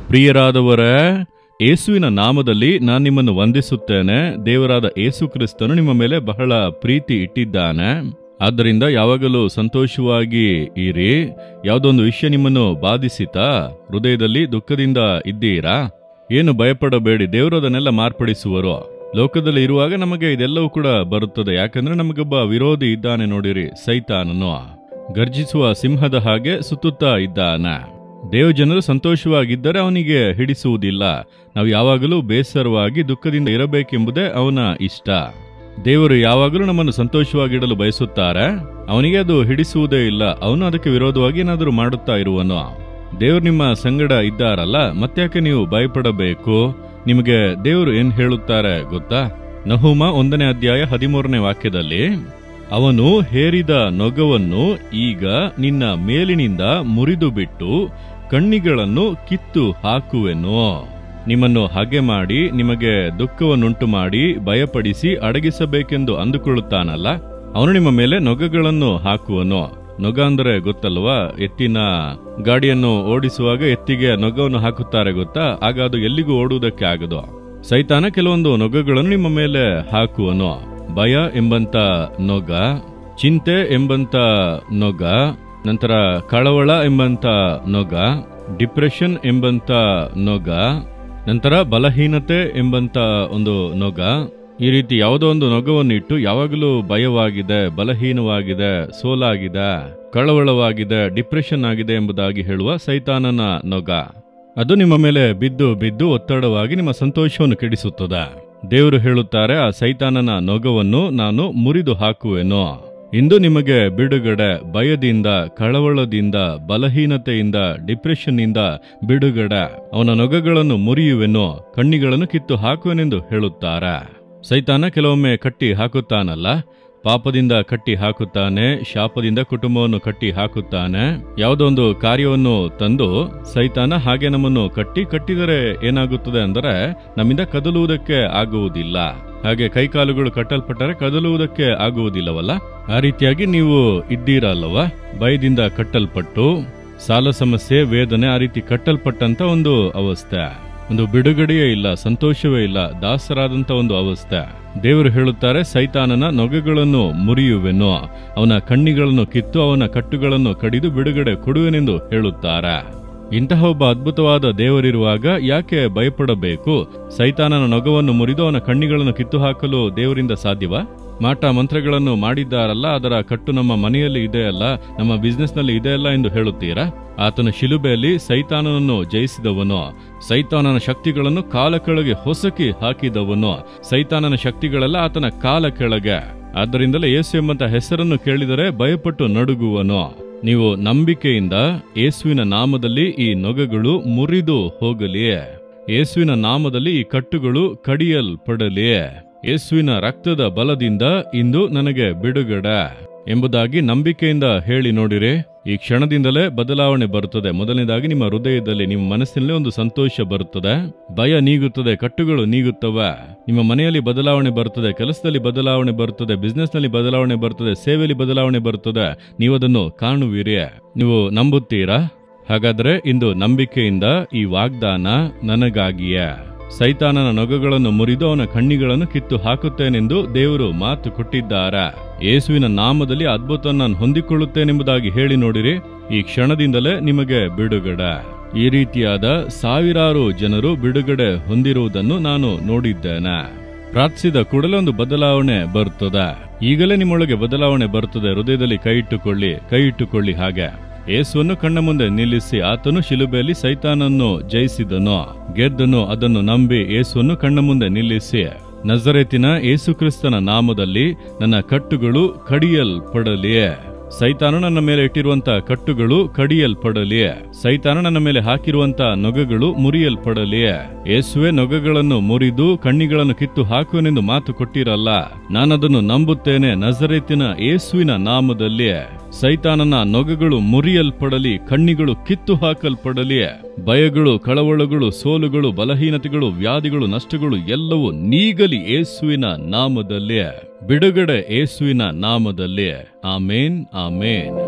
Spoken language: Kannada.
ಪ್ರಿಯರಾದವರೇ, ಯೇಸುವಿನ ನಾಮದಲ್ಲಿ ನಾನು ನಿಮ್ಮನ್ನು ವಂದಿಸುತ್ತೇನೆ. ದೇವರಾದ ಯೇಸು ಕ್ರಿಸ್ತನು ನಿಮ್ಮ ಮೇಲೆ ಬಹಳ ಪ್ರೀತಿ ಇಟ್ಟಿದ್ದಾನೆ. ಆದ್ದರಿಂದ ಯಾವಾಗಲೂ ಸಂತೋಷವಾಗಿ ಇರಿ. ಯಾವುದೊಂದು ವಿಷಯ ನಿಮ್ಮನ್ನು ಬಾಧಿಸಿತಾ, ಹೃದಯದಲ್ಲಿ ದುಃಖದಿಂದ ಇದ್ದೀರಾ, ಏನು ಭಯಪಡಬೇಡಿ, ದೇವರು ಅದನ್ನೆಲ್ಲ ಮಾರ್ಪಡಿಸುವರು. ಲೋಕದಲ್ಲಿ ಇರುವಾಗ ನಮಗೆ ಇದೆಲ್ಲವೂ ಕೂಡ ಬರುತ್ತದೆ. ಯಾಕಂದ್ರೆ ನಮಗೊಬ್ಬ ವಿರೋಧಿ ಇದ್ದಾನೆ ನೋಡಿರಿ, ಸೈತಾನನು ಗರ್ಜಿಸುವ ಸಿಂಹದ ಹಾಗೆ ಸುತ್ತುತ್ತಾ ಇದ್ದಾನೆ. ದೇವಜನರು ಸಂತೋಷವಾಗಿದ್ದರೆ ಅವನಿಗೆ ಹಿಡಿಸುವುದಿಲ್ಲ. ನಾವು ಯಾವಾಗಲೂ ಬೇಸರವಾಗಿ ದುಃಖದಿಂದ ಇರಬೇಕೆಂಬುದೇ ಅವನ ಇಷ್ಟ. ದೇವರು ಯಾವಾಗಲೂ ನಮ್ಮನ್ನು ಸಂತೋಷವಾಗಿಡಲು ಬಯಸುತ್ತಾರೆ. ಅವನಿಗೆ ಅದು ಹಿಡಿಸುವುದೇ ಇಲ್ಲ. ಅವನು ಅದಕ್ಕೆ ವಿರೋಧವಾಗಿ ಏನಾದರೂ ಮಾಡುತ್ತಾ ಇರುವನು. ದೇವರು ನಿಮ್ಮ ಸಂಗಡ ಇದ್ದಾರಲ್ಲ, ಮತ್ತ್ಯಾಕೆ ನೀವು ಭಯಪಡಬೇಕು? ನಿಮಗೆ ದೇವರು ಏನ್ ಹೇಳುತ್ತಾರೆ ಗೊತ್ತಾ? ನಹುಮ 1ನೇ ಅಧ್ಯಾಯ 13ನೇ ವಾಕ್ಯದಲ್ಲಿ, ಅವನು ಹೇರಿದ ನೊಗವನ್ನು ಈಗ ನಿನ್ನ ಮೇಲಿನಿಂದ ಮುರಿದು ಬಿಟ್ಟು ಕಣ್ಣಿಗಳನ್ನು ಕಿತ್ತು ಹಾಕುವೆನು. ನಿಮ್ಮನ್ನು ಹಾಗೆ ಮಾಡಿ ನಿಮಗೆ ದುಃಖವನ್ನುಂಟು ಮಾಡಿ ಭಯಪಡಿಸಿ ಅಡಗಿಸಬೇಕೆಂದು ಅಂದುಕೊಳ್ಳುತ್ತಾನಲ್ಲ, ಅವನು ನಿಮ್ಮ ಮೇಲೆ ನೊಗಗಳನ್ನು ಹಾಕುವನು. ನೊಗ ಅಂದರೆ ಗೊತ್ತಲ್ವಾ? ಎತ್ತಿನ ಗಾಡಿಯನ್ನು ಓಡಿಸುವಾಗ ಎತ್ತಿಗೆ ನೊಗವನ್ನು ಹಾಕುತ್ತಾರೆ ಗೊತ್ತಾ? ಆಗ ಅದು ಎಲ್ಲಿಗೂ ಓಡುವುದಕ್ಕೆ ಆಗದು. ಸೈತಾನ ಕೆಲವೊಂದು ನೊಗಗಳನ್ನು ನಿಮ್ಮ ಮೇಲೆ ಹಾಕುವನು. ಭಯ ಎಂಬಂತ ನೊಗ, ಚಿಂತೆ ಎಂಬಂತ ನೊಗ, ನಂತರ ಕಳವಳ ಎಂಬಂತ ನೊಗ, ಡಿಪ್ರೆಷನ್ ಎಂಬಂತ ನೊಗ, ನಂತರ ಬಲಹೀನತೆ ಎಂಬಂತ ಒಂದು ನೊಗ. ಈ ರೀತಿ ಯಾವುದೋ ಒಂದು ನೊಗವನ್ನಿಟ್ಟು ಯಾವಾಗಲೂ ಭಯವಾಗಿದೆ, ಬಲಹೀನವಾಗಿದೆ, ಸೋಲಾಗಿದೆ, ಕಳವಳವಾಗಿದೆ, ಡಿಪ್ರೆಷನ್ ಆಗಿದೆ ಎಂಬುದಾಗಿ ಹೇಳುವ ಸೈತಾನನ ನೊಗ. ಅದು ನಿಮ್ಮ ಮೇಲೆ ಬಿದ್ದು ಬಿದ್ದು ಒತ್ತಡವಾಗಿ ನಿಮ್ಮ ಸಂತೋಷವನ್ನು ಕೆಡಿಸುತ್ತದೆ. ದೇವರು ಹೇಳುತ್ತಾರೆ, ಆ ಸೈತಾನನ ನೊಗವನ್ನು ನಾನು ಮುರಿದು ಹಾಕುವೆನು. ಇಂದು ನಿಮಗೆ ಬಿಡುಗಡೆ, ಭಯದಿಂದ, ಕಳವಳದಿಂದ, ಬಲಹೀನತೆಯಿಂದ, ಡಿಪ್ರೆಷನ್ನಿಂದ ಬಿಡುಗಡೆ. ಅವನ ನೊಗಗಳನ್ನು ಮುರಿಯುವೆನು, ಕಣ್ಣಿಗಳನ್ನು ಕಿತ್ತು ಹಾಕುವೆನೆಂದು ಹೇಳುತ್ತಾರೆ. ಸೈತಾನ ಕೆಲವೊಮ್ಮೆ ಕಟ್ಟಿ ಹಾಕುತ್ತಾನಲ್ಲ, ಪಾಪದಿಂದ ಕಟ್ಟಿ ಹಾಕುತ್ತಾನೆ, ಶಾಪದಿಂದ ಕುಟುಂಬವನ್ನು ಕಟ್ಟಿ ಹಾಕುತ್ತಾನೆ. ಯಾವುದೋ ಒಂದು ಕಾರ್ಯವನ್ನು ತಂದು ಸೈತಾನ ಹಾಗೆ ನಮ್ಮನ್ನು ಕಟ್ಟಿದರೆ ಏನಾಗುತ್ತದೆ ಅಂದರೆ ನಮ್ಮಿಂದ ಕದಲುವುದಕ್ಕೆ ಆಗುವುದಿಲ್ಲ. ಹಾಗೆ ಕೈಕಾಲುಗಳು ಕಟ್ಟಲ್ಪಟ್ಟರೆ ಕದಲುವುದಕ್ಕೆ ಆಗುವುದಿಲ್ಲವಲ್ಲ? ಆ ರೀತಿಯಾಗಿ ನೀವು ಇದ್ದೀರಲ್ಲವ, ಭಯದಿಂದ ಕಟ್ಟಲ್ಪಟ್ಟು, ಸಾಲ ಸಮಸ್ಯೆ, ವೇದನೆ, ಆ ರೀತಿ ಕಟ್ಟಲ್ಪಟ್ಟಂತ ಒಂದು ಅವಸ್ಥೆ. ಒಂದು ಬಿಡುಗಡೆಯೇ ಇಲ್ಲ, ಸಂತೋಷವೇ ಇಲ್ಲ, ದಾಸರಾದಂತ ಒಂದು ಅವಸ್ಥೆ. ದೇವರು ಹೇಳುತ್ತಾರೆ, ಸೈತಾನನ ನೊಗಗಳನ್ನು ಮುರಿಯುವೆನು, ಅವನ ಕಣ್ಣಿಗಳನ್ನು ಕಿತ್ತು ಅವನ ಕಟ್ಟುಗಳನ್ನು ಕಡಿದು ಬಿಡುಗಡೆ ಕೊಡುವೆನೆಂದು ಹೇಳುತ್ತಾರೆ. ಇಂತಹ ಒಬ್ಬ ಅದ್ಭುತವಾದ ದೇವರಿರುವಾಗ ಯಾಕೆ ಭಯಪಡಬೇಕು? ಸೈತಾನನ ನೊಗವನ್ನು ಮುರಿದು ಅವನ ಕಣ್ಣಿಗಳನ್ನು ಕಿತ್ತು ಹಾಕಲು ದೇವರಿಂದ ಸಾಧ್ಯವಾ? ಮಾಟ ಮಂತ್ರಗಳನ್ನು ಮಾಡಿದ್ದಾರಲ್ಲ, ಅದರ ಕಟ್ಟು ನಮ್ಮ ಮನೆಯಲ್ಲಿ ಇದೆಯಲ್ಲ, ನಮ್ಮ ಬಿಸ್ನೆಸ್ನಲ್ಲಿ ಇದೆಯಲ್ಲ ಎಂದು ಹೇಳುತ್ತೀರಾ? ಆತನ ಶಿಲುಬೆಯಲ್ಲಿ ಸೈತಾನನನ್ನು ಜಯಿಸಿದವನು, ಸೈತಾನನ ಶಕ್ತಿಗಳನ್ನು ಕಾಲ ಕೆಳಗೆ ಹೊಸಕಿ ಹಾಕಿದವನು. ಸೈತಾನನ ಶಕ್ತಿಗಳೆಲ್ಲ ಆತನ ಕಾಲ ಕೆಳಗೆ. ಆದ್ದರಿಂದಲೇ ಯೇಸು ಎಂಬಂತ ಹೆಸರನ್ನು ಕೇಳಿದರೆ ಭಯಪಟ್ಟು ನಡುಗುವನು. ನೀವು ನಂಬಿಕೆಯಿಂದ ಯೇಸುವಿನ ನಾಮದಲ್ಲಿ ಈ ನೊಗಗಳು ಮುರಿದು ಹೋಗಲಿ, ಯೇಸುವಿನ ನಾಮದಲ್ಲಿ ಈ ಕಟ್ಟುಗಳು ಕಡಿಯಲ್ಪಡಲಿ, ಯೇಸುವಿನ ರಕ್ತದ ಬಲದಿಂದ ಇಂದು ನನಗೆ ಬಿಡುಗಡೆ ಎಂಬುದಾಗಿ ನಂಬಿಕೆಯಿಂದ ಹೇಳಿ ನೋಡಿರಿ. ಈ ಕ್ಷಣದಿಂದಲೇ ಬದಲಾವಣೆ ಬರುತ್ತದೆ. ಮೊದಲನೇದಾಗಿ ನಿಮ್ಮ ಹೃದಯದಲ್ಲಿ, ನಿಮ್ಮ ಮನಸ್ಸಿನಲ್ಲಿ ಒಂದು ಸಂತೋಷ ಬರುತ್ತದೆ, ಭಯ ನೀಗುತ್ತದೆ, ಕಟ್ಟುಗಳು ನೀಗುತ್ತವೆ. ನಿಮ್ಮ ಮನೆಯಲ್ಲಿ ಬದಲಾವಣೆ ಬರುತ್ತದೆ, ಕೆಲಸದಲ್ಲಿ ಬದಲಾವಣೆ ಬರುತ್ತದೆ, ಬಿಸ್ನೆಸ್ನಲ್ಲಿ ಬದಲಾವಣೆ ಬರುತ್ತದೆ, ಸೇವೆಯಲ್ಲಿ ಬದಲಾವಣೆ ಬರುತ್ತದೆ. ನೀವದನ್ನು ಕಾಣುವಿರಿ. ನೀವು ನಂಬುತ್ತೀರಾ? ಹಾಗಾದ್ರೆ ಇಂದು ನಂಬಿಕೆಯಿಂದ ಈ ವಾಗ್ದಾನ ನನಗಾಗಿಯೇ. ಸೈತಾನನ ನೊಗಗಳನ್ನು ಮುರಿದು ಅವನ ಕಣ್ಣಿಗಳನ್ನು ಕಿತ್ತು ಹಾಕುತ್ತೇನೆಂದು ದೇವರು ಮಾತು ಕೊಟ್ಟಿದ್ದಾರೆ. ಯೇಸುವಿನ ನಾಮದಲ್ಲಿ ಅದ್ಭುತ ನಾನು ಹೊಂದಿಕೊಳ್ಳುತ್ತೇನೆಂಬುದಾಗಿ ಹೇಳಿ ನೋಡಿರಿ. ಈ ಕ್ಷಣದಿಂದಲೇ ನಿಮಗೆ ಬಿಡುಗಡೆ. ಈ ರೀತಿಯಾದ ಸಾವಿರಾರು ಜನರು ಬಿಡುಗಡೆ ಹೊಂದಿರುವುದನ್ನು ನಾನು ನೋಡಿದ್ದೇನೆ. ಪ್ರಾರ್ಥಿಸಿದ ಕೂಡಲೇ ಒಂದು ಬದಲಾವಣೆ ಬರುತ್ತದೆ. ಈಗಲೇ ನಿಮ್ಮೊಳಗೆ ಬದಲಾವಣೆ ಬರುತ್ತದೆ. ಹೃದಯದಲ್ಲಿ ಕೈ ಇಟ್ಟುಕೊಳ್ಳಿ. ಹಾಗೆ ಯೇಸುವನ್ನು ಕಣ್ಣ ಮುಂದೆ ನಿಲ್ಲಿಸಿ, ಆತನು ಶಿಲುಬೆಯಲ್ಲಿ ಸೈತಾನನ್ನು ಜಯಿಸಿದನು, ಗೆದ್ದನು. ಅದನ್ನು ನಂಬಿ ಯೇಸುವನ್ನು ಕಣ್ಣ ಮುಂದೆ ನಿಲ್ಲಿಸಿ, ನಜರೇತಿನ ಯೇಸು ಕ್ರಿಸ್ತನ ನಾಮದಲ್ಲಿ ನನ್ನ ಕಟ್ಟುಗಳು ಕಡಿಯಲ್ಪಡಲಿ, ಸೈತಾನ ನನ್ನ ಮೇಲೆ ಇಟ್ಟಿರುವಂತ ಕಟ್ಟುಗಳು ಕಡಿಯಲ್ಪಡಲಿ, ಸೈತಾನ ನನ್ನ ಮೇಲೆ ಹಾಕಿರುವಂತ ನೊಗಗಳು ಮುರಿಯಲ್ಪಡಲಿ. ಯೇಸುವೆ ನೊಗಗಳನ್ನು ಮುರಿದು ಕಣ್ಣಿಗಳನ್ನು ಕಿತ್ತು ಹಾಕುವೆನೆಂದು ಮಾತು ಕೊಟ್ಟಿರಲ್ಲ, ನಾನದನ್ನು ನಂಬುತ್ತೇನೆ. ನಜರೇತಿನ ಯೇಸುವಿನ ನಾಮದಲ್ಲಿ ಸೈತಾನನ ನೊಗಗಳು ಮುರಿಯಲ್ಪಡಲಿ, ಕಣ್ಣಿಗಳು ಕಿತ್ತು ಹಾಕಲ್ಪಡಲಿ, ಭಯಗಳು, ಕಳವಳಗಳು, ಸೋಲುಗಳು, ಬಲಹೀನತೆಗಳು, ವ್ಯಾಧಿಗಳು, ನಷ್ಟಗಳು ಎಲ್ಲವೂ ನೀಗಲಿ ಯೇಸುವಿನ ನಾಮದಲ್ಲಿ. ಬಿಡುಗಡೆ ಯೇಸುವಿನ ನಾಮದಲ್ಲಿ. ಆಮೇನ್, ಆಮೇನ್.